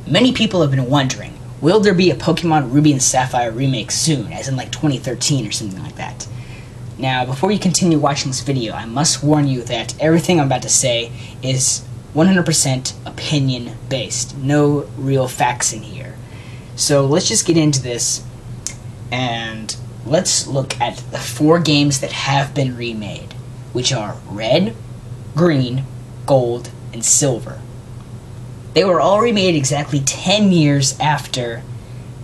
Many people have been wondering, will there be a Pokemon Ruby and Sapphire remake soon, as in like 2013 or something like that? Now, before you continue watching this video, I must warn you that everything I'm about to say is 100% opinion based. No real facts in here. So let's just get into this, and let's look at the 4 games that have been remade, which are Red, Green, Gold, and Silver. They were all remade exactly 10 years after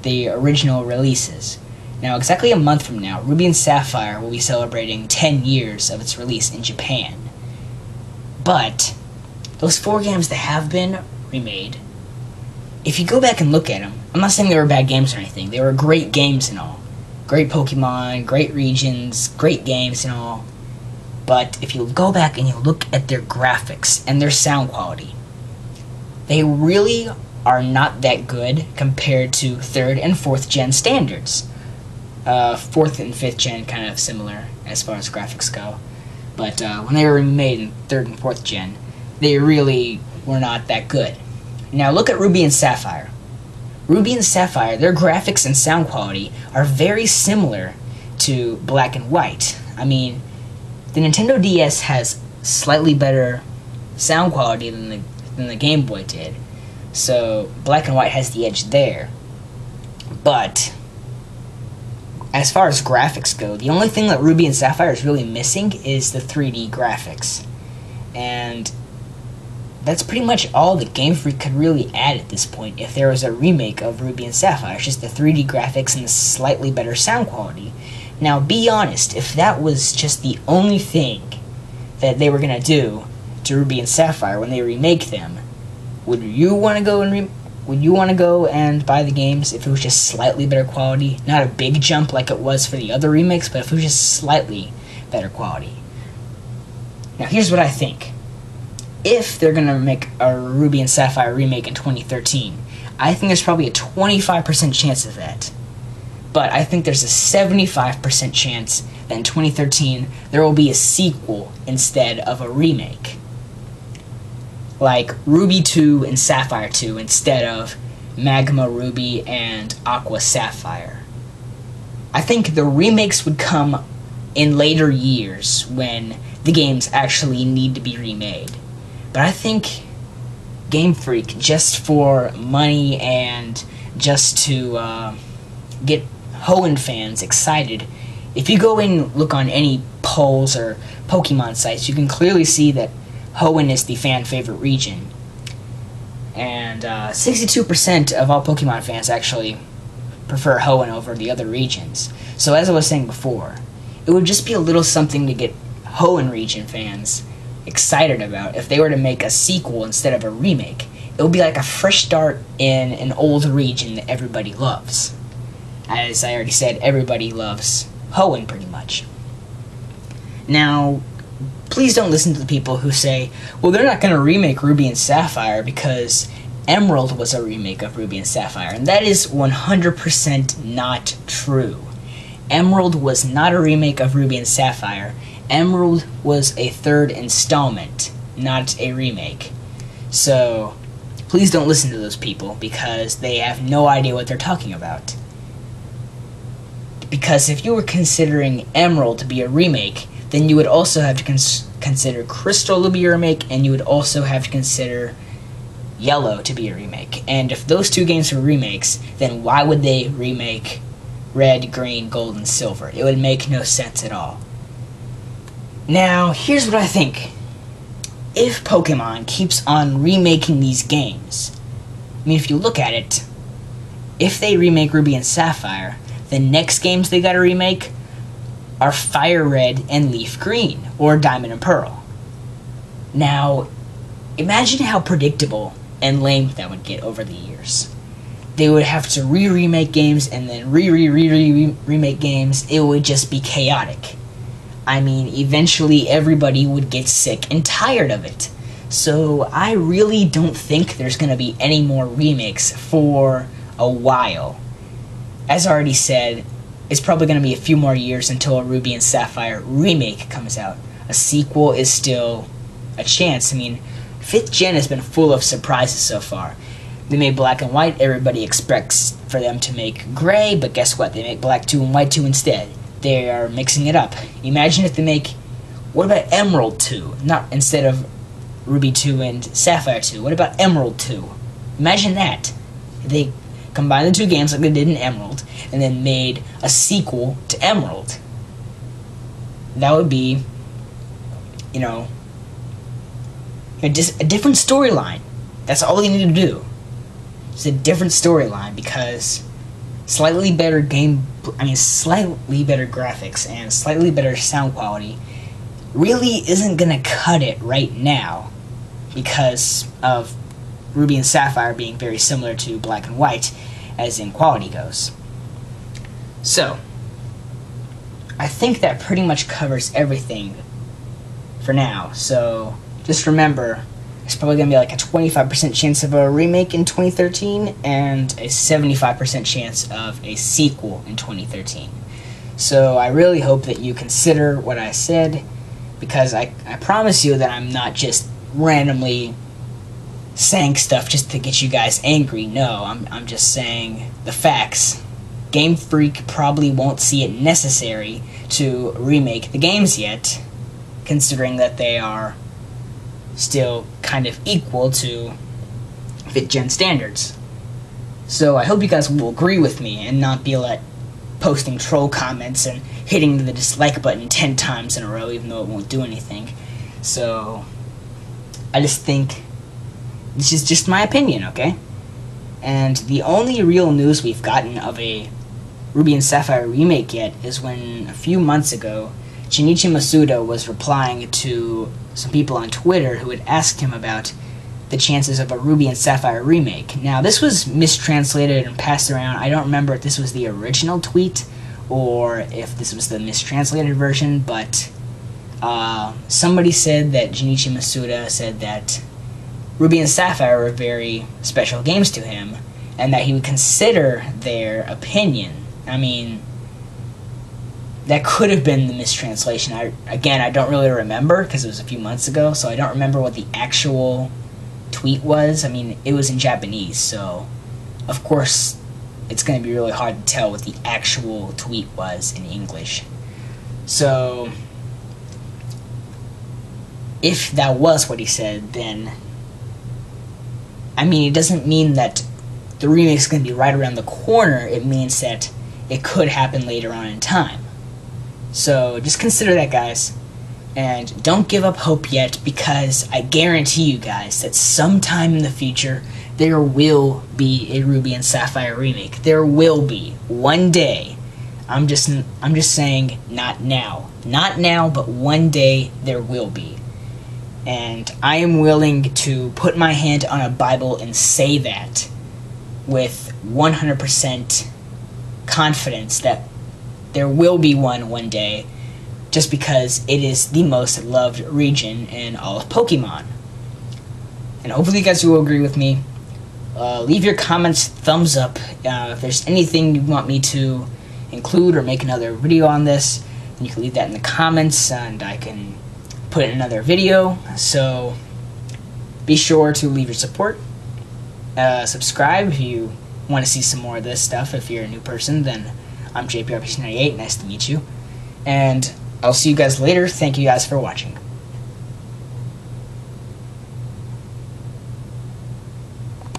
the original releases. Now, exactly a month from now, Ruby and Sapphire will be celebrating 10 years of its release in Japan. But those 4 games that have been remade, if you go back and look at them, I'm not saying they were bad games or anything. They were great games and all. Great Pokemon, great regions, great games and all. But if you go back and you look at their graphics and their sound quality, they really are not that good compared to 3rd and 4th gen standards. 4th and 5th gen kind of similar as far as graphics go. But when they were remade in 3rd and 4th gen, they really were not that good. Now look at Ruby and Sapphire. Ruby and Sapphire, their graphics and sound quality are very similar to Black and White. I mean, the Nintendo DS has slightly better sound quality than the Game Boy did, so Black and White has the edge there. But as far as graphics go, the only thing that Ruby and Sapphire is really missing is the 3D graphics, and that's pretty much all that Game Freak could really add at this point if there was a remake of Ruby and Sapphire. It's just the 3D graphics and the slightly better sound quality. Now, be honest, if that was just the only thing that they were gonna do to Ruby and Sapphire when they remake them, would you want to go and buy the games if it was just slightly better quality? Not a big jump like it was for the other remakes, but if it was just slightly better quality. Now, here's what I think. If they're gonna make a Ruby and Sapphire remake in 2013, I think there's probably a 25% chance of that. But I think there's a 75% chance that in 2013 there will be a sequel instead of a remake. Like Ruby 2 and Sapphire 2 instead of Magma Ruby and Aqua Sapphire. I think the remakes would come in later years when the games actually need to be remade. But I think Game Freak, just for money and just to get Hoenn fans excited, if you go and look on any polls or Pokemon sites, you can clearly see that Hoenn is the fan favorite region. And 62% of all Pokemon fans actually prefer Hoenn over the other regions. So as I was saying before, it would just be a little something to get Hoenn region fans excited about if they were to make a sequel instead of a remake. It would be like a fresh start in an old region that everybody loves. As I already said, everybody loves Hoenn pretty much. Now, please don't listen to the people who say, well, they're not going to remake Ruby and Sapphire because Emerald was a remake of Ruby and Sapphire, and that is 100% not true. Emerald was not a remake of Ruby and Sapphire. Emerald was a 3rd installment, not a remake. So, please don't listen to those people because they have no idea what they're talking about. Because if you were considering Emerald to be a remake, then you would also have to consider Crystal to be a remake, and you would also have to consider Yellow to be a remake. And if those 2 games were remakes, then why would they remake Red, Green, Gold, and Silver? It would make no sense at all. Now, here's what I think. If Pokemon keeps on remaking these games, I mean, if you look at it, if they remake Ruby and Sapphire, the next games they gotta remake are Fire Red and Leaf Green, or Diamond and Pearl. Now, imagine how predictable and lame that would get over the years. They would have to remake games and then remake games. It would just be chaotic. I mean, eventually everybody would get sick and tired of it. So I really don't think there's going to be any more remakes for a while. As I already said, it's probably going to be a few more years until a Ruby and Sapphire remake comes out. A sequel is still a chance. I mean, 5th gen has been full of surprises so far. They made Black and White. Everybody expects for them to make Gray, but guess what? They make Black 2 and White 2 instead. They are mixing it up. Imagine if they make... What about Emerald 2? Not instead of Ruby 2 and Sapphire 2. What about Emerald 2? Imagine that. They combined the two games like they did in Emerald, and then made a sequel to Emerald. That would be, you know, a different storyline. That's all they need to do. It's a different storyline, because slightly better slightly better graphics and slightly better sound quality really isn't gonna cut it right now, because of Ruby and Sapphire being very similar to Black and White as in quality goes. So, I think that pretty much covers everything for now. So, just remember, there's probably going to be like a 25% chance of a remake in 2013 and a 75% chance of a sequel in 2013. So, I really hope that you consider what I said, because I promise you that I'm not just randomly saying stuff just to get you guys angry. No, I'm just saying the facts. Game Freak probably won't see it necessary to remake the games yet, considering that they are still kind of equal to 5th gen standards. So I hope you guys will agree with me and not be like posting troll comments and hitting the dislike button 10 times in a row, even though it won't do anything. So I just think this is just my opinion, okay? And the only real news we've gotten of a Ruby and Sapphire remake yet is when, a few months ago, Shinichi Masuda was replying to some people on Twitter who had asked him about the chances of a Ruby and Sapphire remake. Now, this was mistranslated and passed around. I don't remember if this was the original tweet or if this was the mistranslated version, but somebody said that Shinichi Masuda said that Ruby and Sapphire were very special games to him, and that he would consider their opinion. I mean, that could have been the mistranslation. I don't really remember, because it was a few months ago, so I don't remember what the actual tweet was. I mean, it was in Japanese, so of course it's going to be really hard to tell what the actual tweet was in English. So, if that was what he said, then I mean, it doesn't mean that the remake is going to be right around the corner. It means that it could happen later on in time. So just consider that, guys. And don't give up hope yet, because I guarantee you guys that sometime in the future there will be a Ruby and Sapphire remake. There will be. One day. I'm just saying, not now. Not now, but one day there will be. And I am willing to put my hand on a Bible and say that with 100% confidence that there will be one day, just because it is the most loved region in all of Pokemon. And hopefully you guys will agree with me. Leave your comments, thumbs up. If there's anything you want me to include or make another video on this, then you can leave that in the comments and I can put in another video. So be sure to leave your support. Subscribe if you want to see some more of this stuff. If you're a new person, then I'm JPRPC98. Nice to meet you. And I'll see you guys later. Thank you guys for watching.